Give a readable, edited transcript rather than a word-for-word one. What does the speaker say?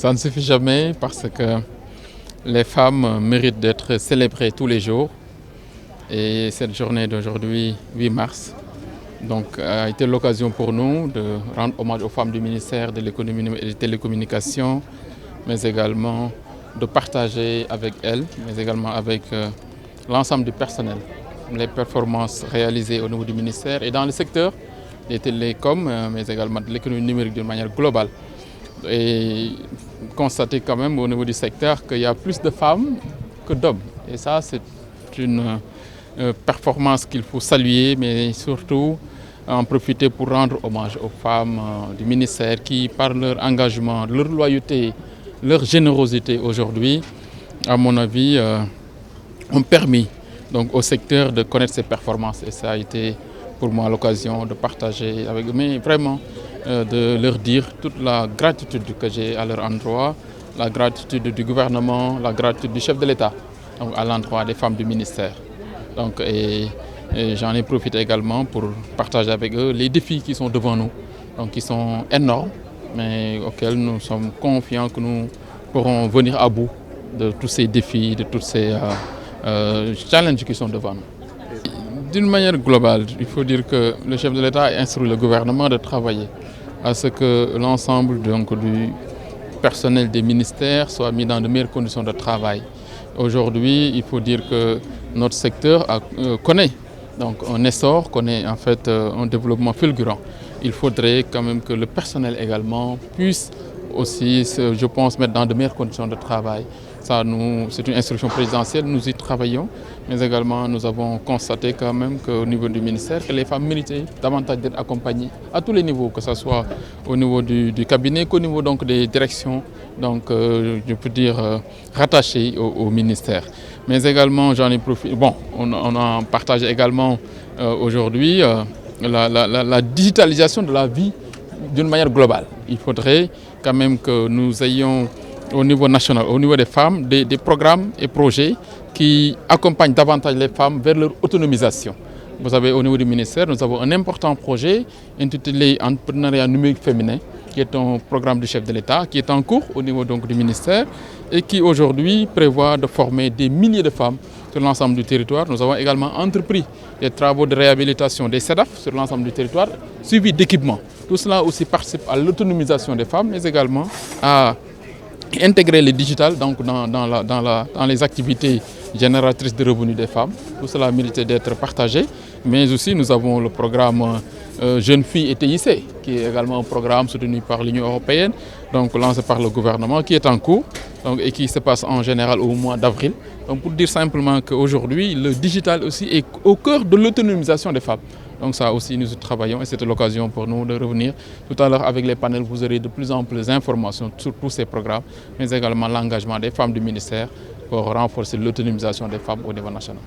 Ça ne suffit jamais parce que les femmes méritent d'être célébrées tous les jours. Et cette journée d'aujourd'hui, 8 mars, donc, a été l'occasion pour nous de rendre hommage aux femmes du ministère de l'économie et des télécommunications, mais également de partager avec elles, mais également avec l'ensemble du personnel, les performances réalisées au niveau du ministère et dans le secteur des télécoms, mais également de l'économie numérique d'une manière globale. Et constater quand même au niveau du secteur qu'il y a plus de femmes que d'hommes. Et ça, c'est une performance qu'il faut saluer, mais surtout en profiter pour rendre hommage aux femmes du ministère qui, par leur engagement, leur loyauté, leur générosité aujourd'hui, à mon avis, ont permis donc, au secteur de connaître ses performances. Et ça a été pour moi l'occasion de partager avec eux, mais vraiment de leur dire toute la gratitude que j'ai à leur endroit, la gratitude du gouvernement, la gratitude du chef de l'État à l'endroit des femmes du ministère. Donc, et j'en ai profité également pour partager avec eux les défis qui sont devant nous, donc qui sont énormes, mais auxquels nous sommes confiants que nous pourrons venir à bout de tous ces défis, de tous ces challenges qui sont devant nous. D'une manière globale, il faut dire que le chef de l'État a instruit le gouvernement de travailler à ce que l'ensemble du personnel des ministères soit mis dans de meilleures conditions de travail. Aujourd'hui, il faut dire que notre secteur connaît donc un essor, connaît en fait un développement fulgurant. Il faudrait quand même que le personnel également puisse aussi, je pense, mettre dans de meilleures conditions de travail. Ça, c'est une instruction présidentielle, nous y travaillons, mais également nous avons constaté quand même qu'au niveau du ministère, que les femmes méritaient davantage d'être accompagnées à tous les niveaux, que ce soit au niveau du cabinet qu'au niveau donc, des directions, donc je peux dire rattachées au ministère. Mais également, j'en ai profité, bon, on en partage également aujourd'hui la digitalisation de la vie d'une manière globale. Il faudrait quand même que nous ayons au niveau national, au niveau des femmes, des programmes et projets qui accompagnent davantage les femmes vers leur autonomisation. Vous savez, au niveau du ministère, nous avons un important projet intitulé Entrepreneuriat numérique féminin, qui est un programme du chef de l'État, qui est en cours au niveau donc, du ministère et qui aujourd'hui prévoit de former des milliers de femmes sur l'ensemble du territoire. Nous avons également entrepris des travaux de réhabilitation des CEDAF sur l'ensemble du territoire, suivis d'équipements. Tout cela aussi participe à l'autonomisation des femmes, mais également à intégrer le digital donc dans les activités génératrices de revenus des femmes. Tout cela mérite d'être partagé. Mais aussi, nous avons le programme Jeunes filles et TIC, qui est également un programme soutenu par l'Union européenne, donc lancé par le gouvernement, qui est en cours donc, et qui se passe en général au mois d'avril. Donc, pour dire simplement qu'aujourd'hui, le digital aussi est au cœur de l'autonomisation des femmes. Donc ça aussi, nous travaillons et c'était l'occasion pour nous de revenir. Tout à l'heure, avec les panels, vous aurez de plus en plus d'informations sur tous ces programmes, mais également l'engagement des femmes du ministère pour renforcer l'autonomisation des femmes au niveau national.